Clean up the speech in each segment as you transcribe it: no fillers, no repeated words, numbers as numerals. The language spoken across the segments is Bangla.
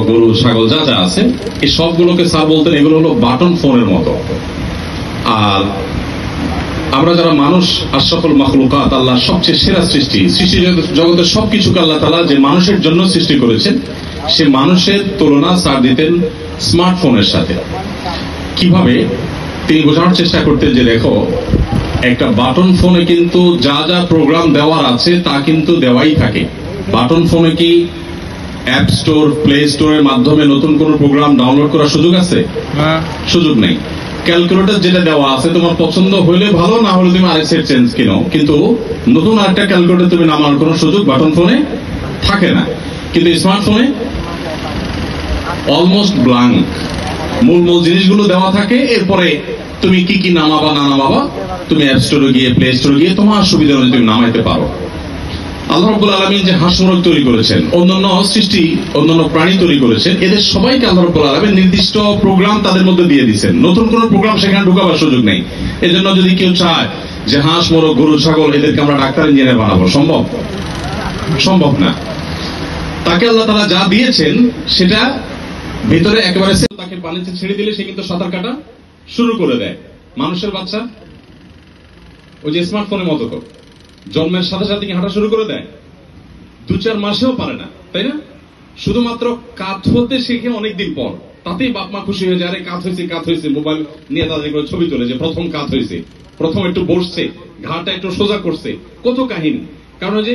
গরু ছাগল যা যা আছে এই সবগুলোকে স্যার বলতেন এগুলো হলো বাটন ফোনের মতো। আর আমরা যারা মানুষ আশরাফুল মাখলুকাত, আল্লাহ সবচেয়ে সেরা সৃষ্টি, সৃষ্টি জগতের সবকিছুকে আল্লাহ তাআলা যে মানুষের জন্য সৃষ্টি করেছেন সে মানুষের তুলনা স্যার দিতেন স্মার্টফোনের সাথে। কিভাবে তিনি বোঝানোর চেষ্টা করতেন যে দেখো একটা বাটন ফোনে কিন্তু যা যা প্রোগ্রাম দেওয়ার আছে তা কিন্তু দেওয়াই থাকে। বাটন ফোনে কি অ্যাপ স্টোর, প্লে স্টোরের মাধ্যমে নতুন কোন প্রোগ্রাম ডাউনলোড করার সুযোগ আছে? সুযোগ নেই। ক্যালকুলেটর যেটা দেওয়া আছে তোমার পছন্দ হইলে ভালো, না হলে তুমি আরেক সেট চেঞ্জ কিনো, কিন্তু নতুন আরেকটা ক্যালকুলেটর তুমি নামানোর কোনো সুযোগ বাটন ফোনে থাকে না। কিন্তু স্মার্টফোনে অলমোস্ট ব্ল্যাঙ্ক, মূল মূল জিনিসগুলো দেওয়া থাকে, এরপরে তুমি কি কি নামাবা না নামাবা তুমি অ্যাপ স্টোরে গিয়ে, প্লে স্টোরে গিয়ে তোমার সুবিধা অনুযায়ী তুমি নামাইতে পারো। আল্লাহ রাব্বুল আলামিন যে হাঁস মুরগ তৈরি করেছেন, অন্যান্য সৃষ্টি, অন্যান্য প্রাণী তৈরি করেছেন, এদের সবাইকে আল্লাহ রাব্বুল আলামিন নির্দিষ্ট প্রোগ্রাম তাদের মধ্যে দিয়ে দিয়েছেন। নতুন কোন প্রোগ্রাম সেখানে ঢোকাবার সুযোগ নেই। এজন্য যদি কেউ চায় যে হাঁস মুরগ গরু ছাগল এদেরকে আমরা ডাক্তার ইঞ্জিনিয়ার বানাবো, সম্ভব? সম্ভব না। তাকে আল্লাহ তাআলা যা দিয়েছেন সেটা ভিতরে একেবারে তাকে পানিতে ছেড়ে দিলে সে কিন্তু সাঁতার কাটা শুরু করে দেয়। মানুষের বাচ্চা ওই যে স্মার্টফোনের মতো তো জন্মের সাথে সাথে কি হাঁটা শুরু করে দেয়? 2-4 মাসেও পারে না, তাই না? শুধুমাত্র কাত হতে শিখে অনেকদিন পর, তাতেই বাপ মা খুশি হয়ে যায়, আরে কাত হয়েছে কাত হয়েছে, মোবাইল নিয়ে তাদের করে ছবি তোলে যে প্রথম কাত হয়েছে, প্রথম একটু বসছে, ঘাটা একটু সোজা করছে, কত কাহিনী। কারণ যে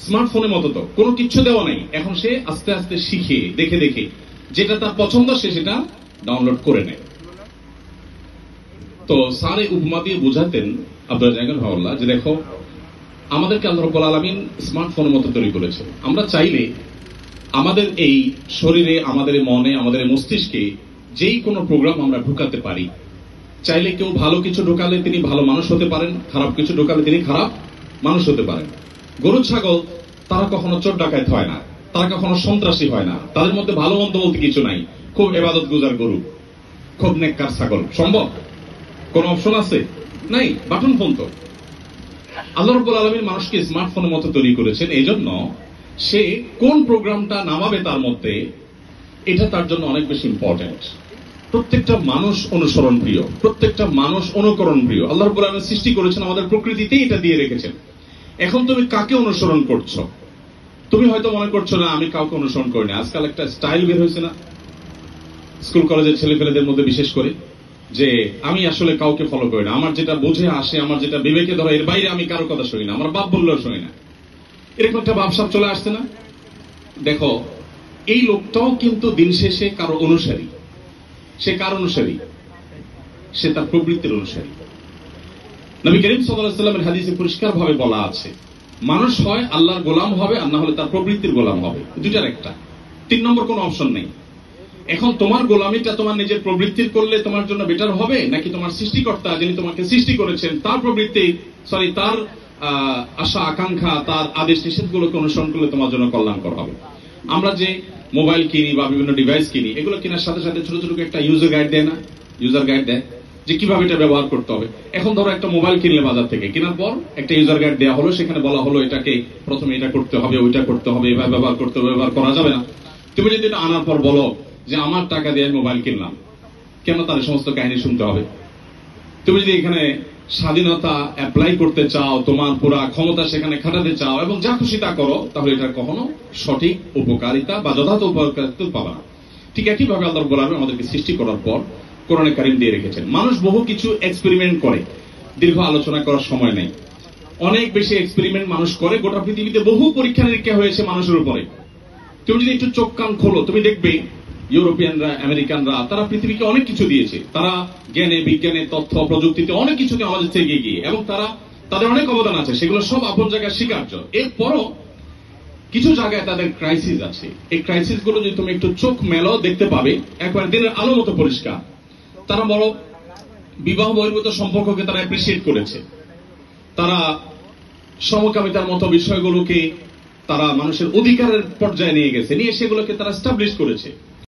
স্মার্টফোনের মতো তো কোনো কিচ্ছু দেওয়া নাই, এখন সে আস্তে আস্তে শিখে দেখে দেখে যেটা তার পছন্দ সে সেটা ডাউনলোড করে নেয়। তো স্যার এই উপমা দিয়ে বোঝাতেন আব্দুল জায়গাল ভাওয়াল্লাহ যে দেখো আমাদেরকে আল্লাহ রাব্বুল আলামিন স্মার্টফোনের মতো তৈরি করেছে। আমরা চাইলে আমাদের এই শরীরে, আমাদের মনে, আমাদের মস্তিষ্কে যেই কোনো প্রোগ্রাম আমরা ঢুকাতে পারি। চাইলে কেউ ভালো কিছু ঢোকালে তিনি ভালো মানুষ হতে পারেন, খারাপ কিছু ঢোকালে তিনি খারাপ মানুষ হতে পারেন। গরু ছাগল তারা কখনো চোর ডাকাত হয় না, তারা কখনো সন্ত্রাসী হয় না, তাদের মধ্যে ভালো মন্দ বলতে কিছু নাই। খুব ইবাদত গুজার গরু, খুব নেককার ছাগল, সম্ভব? কোন অপশন আছে? নাই। বাটন ফোন তো। আল্লাহ রাব্বুল আলামিন মানুষকে স্মার্টফোনের মতো তৈরি করেছেন, এই জন্য সে কোন প্রোগ্রামটা নামাবে তার মধ্যে এটা তার জন্য অনেক বেশি ইম্পর্টেন্ট। প্রত্যেকটা মানুষ অনুসরণ প্রিয়, প্রত্যেকটা মানুষ অনুকরণ প্রিয়। আল্লাহ রাব্বুল আলামিন সৃষ্টি করেছেন, আমাদের প্রকৃতিতেই এটা দিয়ে রেখেছেন। এখন তুমি কাকে অনুসরণ করছো? তুমি হয়তো মনে করছো না আমি কাউকে অনুসরণ করি না। আজকাল একটা স্টাইল বের হয়েছে না স্কুল কলেজের ছেলেপেলেদের মধ্যে, বিশেষ করে যে আমি আসলে কাউকে ফলো করি না, আমার যেটা বুঝে আসে, আমার যেটা বিবেকে ধরে, এর বাইরে আমি কারো কথা শুনি না, আমার বাপ বললেও শুনি না। এরকম একটা ভাবসাব চলে আসছে না? দেখো এই লোকটাও কিন্তু দিন শেষে কারো অনুসারী। সে কার অনুসারী? সে তার প্রবৃত্তির অনুসারী। নবী করিম সাল্লাল্লাহু আলাইহি ওয়াসাল্লামের হাদিসে পরিষ্কার ভাবে বলা আছে মানুষ হয় আল্লাহর গোলাম হবে আর না হলে তার প্রবৃত্তির গোলাম হবে, দুটার একটা। 3 নম্বর কোনো অপশন নেই। এখন তোমার গোলামিটা তোমার নিজের প্রবৃত্তির করলে তোমার জন্য বেটার হবে, নাকি তোমার সৃষ্টিকর্তা যিনি তোমাকে সৃষ্টি করেছেন তার প্রবৃত্তি, তার আশা আকাঙ্ক্ষা, তার আদেশ নিষেধগুলোকে অনুসরণ করলে তোমার জন্য কল্যাণকর হবে? আমরা যে মোবাইল কিনি বা বিভিন্ন ডিভাইস কিনি, এগুলো কেনার সাথে সাথে ছোট ছোট একটা ইউজার গাইড দেয় না? ইউজার গাইড দেয় যে কিভাবে এটা ব্যবহার করতে হবে। এখন ধরো একটা মোবাইল কিনলে বাজার থেকে, কেনার পর একটা ইউজার গাইড দেওয়া হলো, সেখানে বলা হলো এটাকে প্রথমে এটা করতে হবে, ওইটা করতে হবে, এভাবে ব্যবহার করতে হবে, ব্যবহার করা যাবে না। তুমি যদি এটা আনার পর বলো যে আমার টাকা দিয়ে মোবাইল কিনলাম, কেন তার সমস্ত কাহিনী শুনতে হবে? তুমি যদি এখানে স্বাধীনতা অ্যাপ্লাই করতে চাও, তোমার পুরা ক্ষমতা সেখানে খাটাতে চাও এবং যা খুশি তা করো, তাহলে এটা কখনো সঠিক উপকারিতা বা যথার্থ উপকারিতা পাবা না। ঠিক একইভাবে আল্লাহ রাব্বুল আলামিন আমাদেরকে সৃষ্টি করার পর কোরআনে কারীম দিয়ে রেখেছেন। মানুষ বহু কিছু এক্সপেরিমেন্ট করে, দীর্ঘ আলোচনা করার সময় নেই। অনেক বেশি এক্সপেরিমেন্ট মানুষ করে, গোটা পৃথিবীতে বহু পরীক্ষা নিরীক্ষা হয়েছে মানুষের উপরে। তুমি যদি একটু চোখ কান খোলো, তুমি দেখবে ইউরোপিয়ানরা, আমেরিকানরা, তারা পৃথিবীকে অনেক কিছু দিয়েছে। তারা জ্ঞানে, বিজ্ঞানে, তথ্য প্রযুক্তিতে অনেক কিছুতে আমাদের থেকে এগিয়ে, এবং তাদের অনেক অবদান আছে, সেগুলো সব আপন জায়গায় স্বীকার্য। এরপরও কিছু জায়গায় তাদের ক্রাইসিস আছে। এই ক্রাইসিস গুলো যদি তুমি একটু চোখ মেলো দেখতে পাবে একবার দিনের আলো মতো পরিষ্কার। তারা বড় বিবাহ বহির্ভূত সম্পর্ককে তারা অ্যাপ্রিসিয়েট করেছে, তারা সমকামিতার মতো বিষয়গুলোকে তারা মানুষের অধিকারের পর্যায়ে নিয়ে গেছে, নিয়ে সেগুলোকে তারা এস্টাবলিশ করেছে।